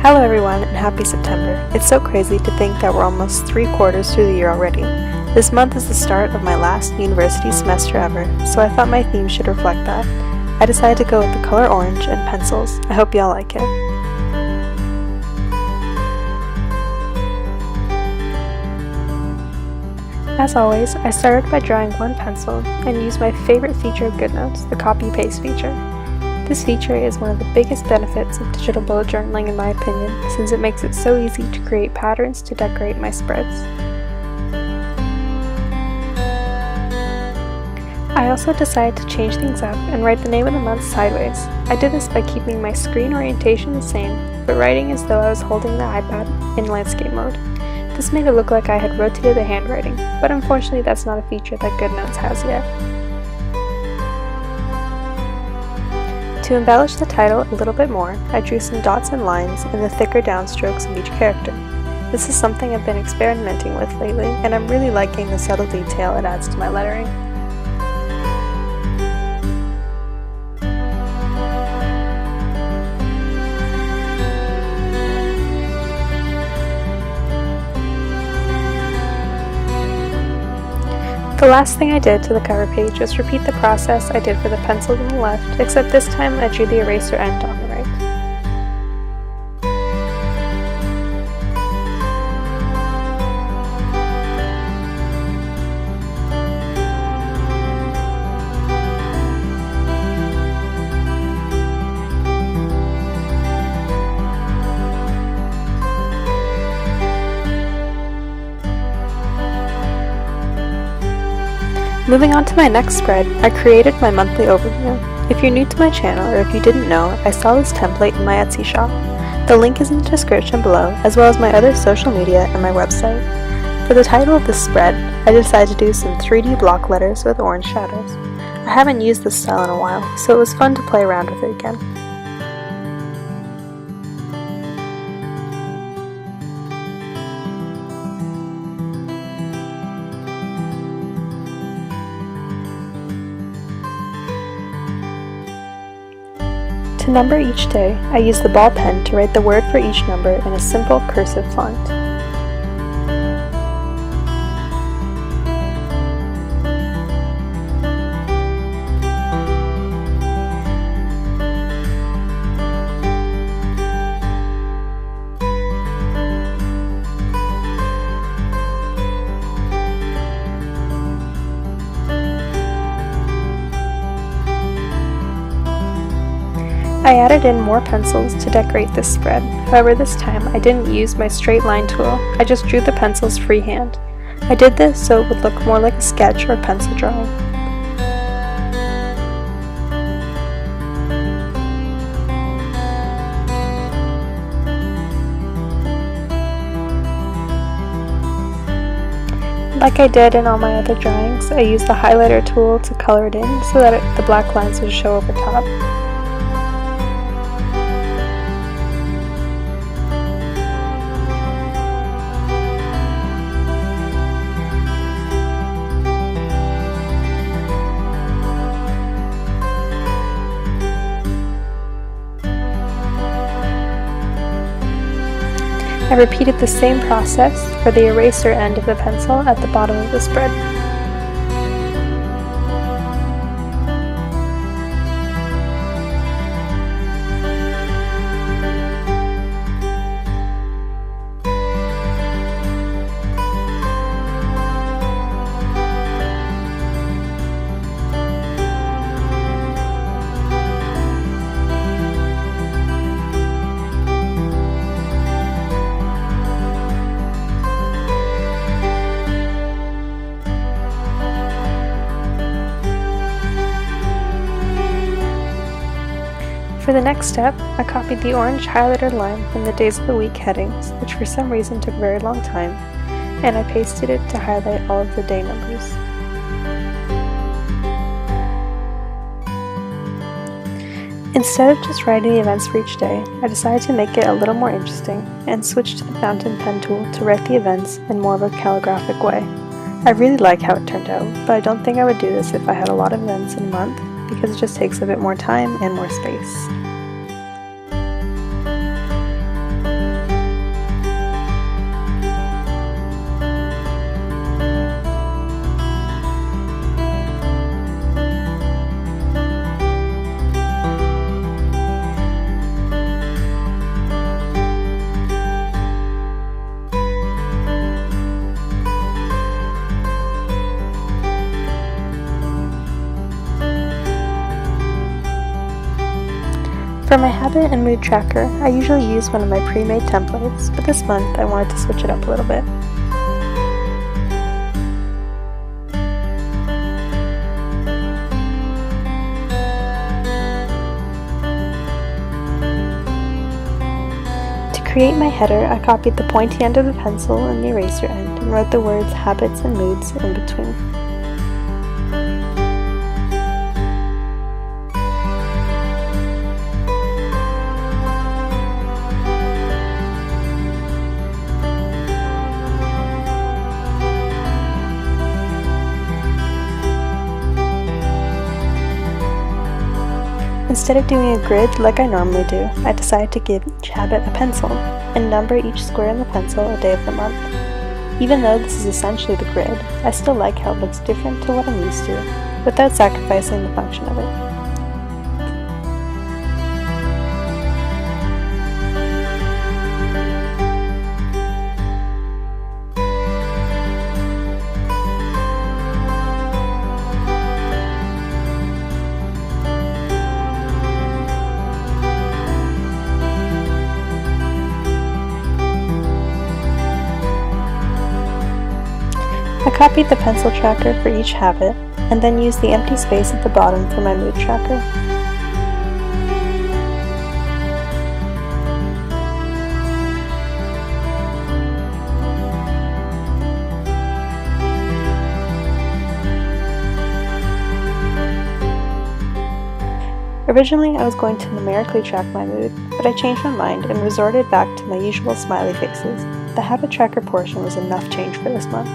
Hello everyone and happy September. It's so crazy to think that we're almost 3/4 through the year already. This month is the start of my last university semester ever, so I thought my theme should reflect that. I decided to go with the color orange and pencils. I hope y'all like it. As always, I started by drawing one pencil and used my favorite feature of GoodNotes, the copy-paste feature. This feature is one of the biggest benefits of digital bullet journaling in my opinion, since it makes it so easy to create patterns to decorate my spreads. I also decided to change things up and write the name of the month sideways. I did this by keeping my screen orientation the same, but writing as though I was holding the iPad in landscape mode. This made it look like I had rotated the handwriting, but unfortunately that's not a feature that GoodNotes has yet. To embellish the title a little bit more, I drew some dots and lines in the thicker downstrokes of each character. This is something I've been experimenting with lately, and I'm really liking the subtle detail it adds to my lettering. The last thing I did to the cover page was repeat the process I did for the pencils on the left, except this time I drew the eraser end on the right. Moving on to my next spread, I created my monthly overview. If you're new to my channel or if you didn't know, I saw this template in my Etsy shop. The link is in the description below, as well as my other social media and my website. For the title of this spread, I decided to do some 3D block letters with orange shadows. I haven't used this style in a while, so it was fun to play around with it again. To number each day, I use the ball pen to write the word for each number in a simple cursive font. I added in more pencils to decorate this spread. However, this time I didn't use my straight line tool, I just drew the pencils freehand. I did this so it would look more like a sketch or pencil drawing. Like I did in all my other drawings, I used the highlighter tool to color it in so that the black lines would show over top. I repeated the same process for the eraser end of the pencil at the bottom of the spread. For the next step, I copied the orange highlighter line from the days of the week headings, which for some reason took a very long time, and I pasted it to highlight all of the day numbers. Instead of just writing the events for each day, I decided to make it a little more interesting and switched to the fountain pen tool to write the events in more of a calligraphic way. I really like how it turned out, but I don't think I would do this if I had a lot of events in a month, because it just takes a bit more time and more space. For my habit and mood tracker, I usually use one of my pre-made templates, but this month I wanted to switch it up a little bit. To create my header, I copied the pointy end of the pencil and the eraser end and wrote the words habits and moods in between. Instead of doing a grid like I normally do, I decided to give each habit a pencil, and number each square in the pencil a day of the month. Even though this is essentially the grid, I still like how it looks different to what I'm used to, without sacrificing the function of it. I copied the pencil tracker for each habit, and then used the empty space at the bottom for my mood tracker. Originally, I was going to numerically track my mood, but I changed my mind and resorted back to my usual smiley faces. The habit tracker portion was enough change for this month.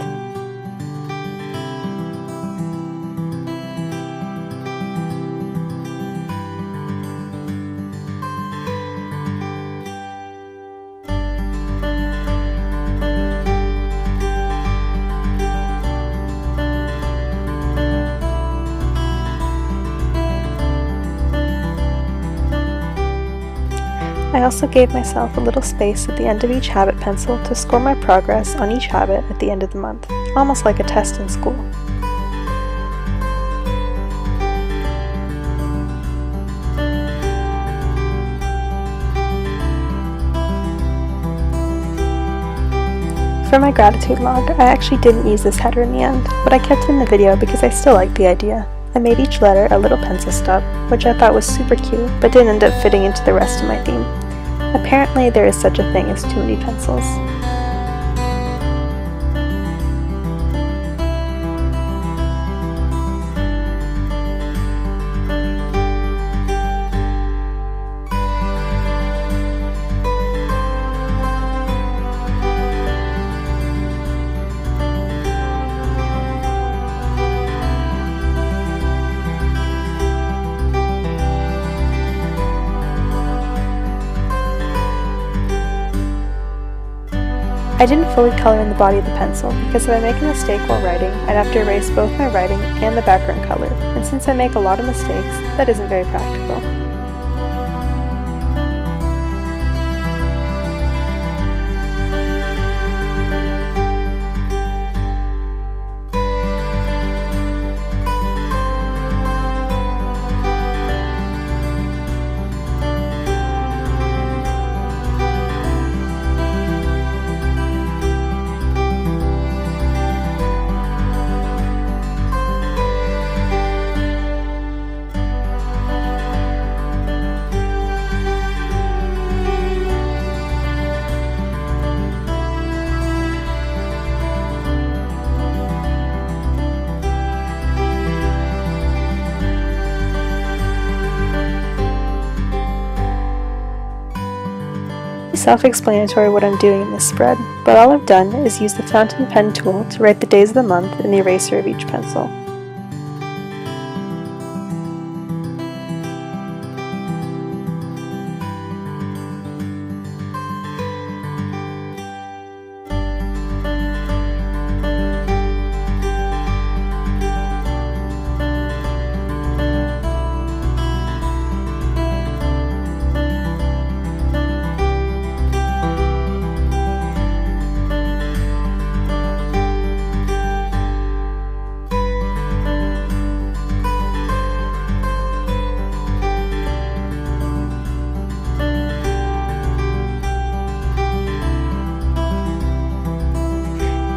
I also gave myself a little space at the end of each habit pencil to score my progress on each habit at the end of the month, almost like a test in school. For my gratitude log, I actually didn't use this header in the end, but I kept it in the video because I still liked the idea. I made each letter a little pencil stub, which I thought was super cute, but didn't end up fitting into the rest of my theme. Apparently there is such a thing as too many pencils. I didn't fully color in the body of the pencil because if I make a mistake while writing, I'd have to erase both my writing and the background color, and since I make a lot of mistakes, that isn't very practical. Self-explanatory what I'm doing in this spread, but all I've done is use the fountain pen tool to write the days of the month in the eraser of each pencil.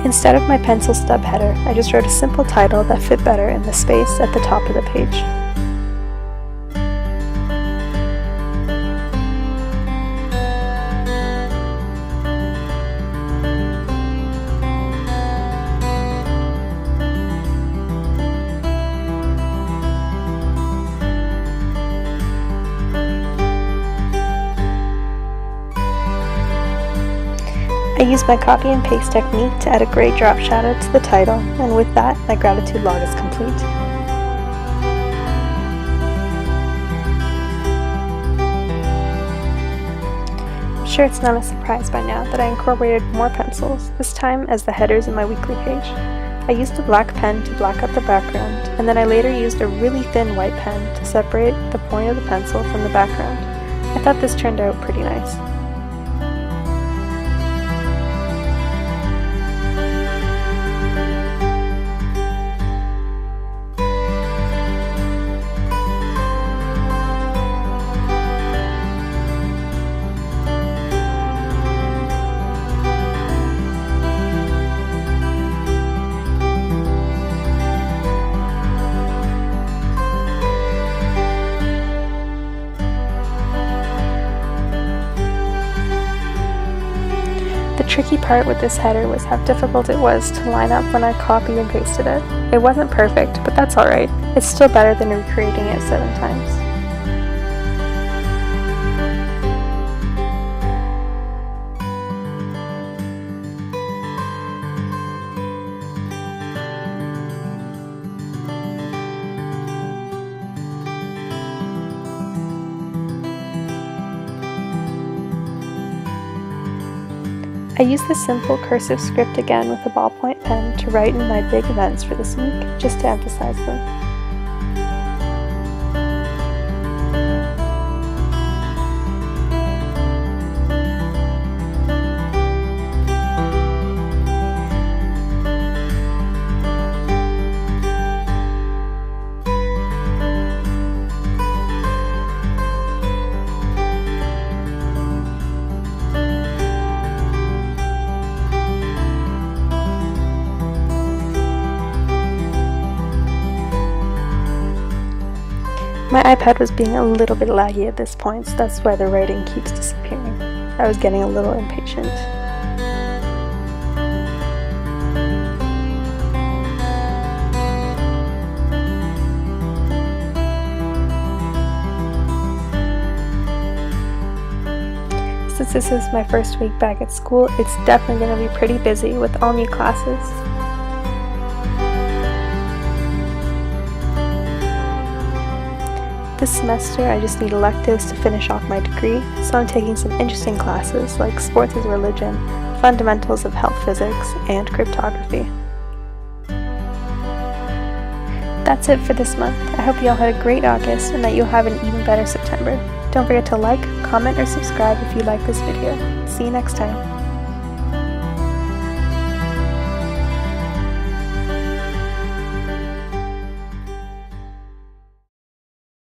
Instead of my pencil stub header, I just wrote a simple title that fit better in the space at the top of the page. I used my copy and paste technique to add a gray drop shadow to the title, and with that, my gratitude log is complete. I'm sure it's not a surprise by now that I incorporated more pencils, this time as the headers in my weekly page. I used a black pen to black out the background, and then I later used a really thin white pen to separate the point of the pencil from the background. I thought this turned out pretty nice. The tricky part with this header was how difficult it was to line up when I copied and pasted it. It wasn't perfect, but that's alright. It's still better than recreating it 7 times. I used the simple cursive script again with a ballpoint pen to write in my big events for this week, just to emphasize them. My iPad was being a little bit laggy at this point, so that's why the writing keeps disappearing. I was getting a little impatient. Since this is my first week back at school, it's definitely going to be pretty busy with all new classes. This semester, I just need electives to finish off my degree, so I'm taking some interesting classes like Sports as Religion, Fundamentals of Health Physics, and Cryptography. That's it for this month. I hope you all had a great August and that you'll have an even better September. Don't forget to like, comment, or subscribe if you like this video. See you next time.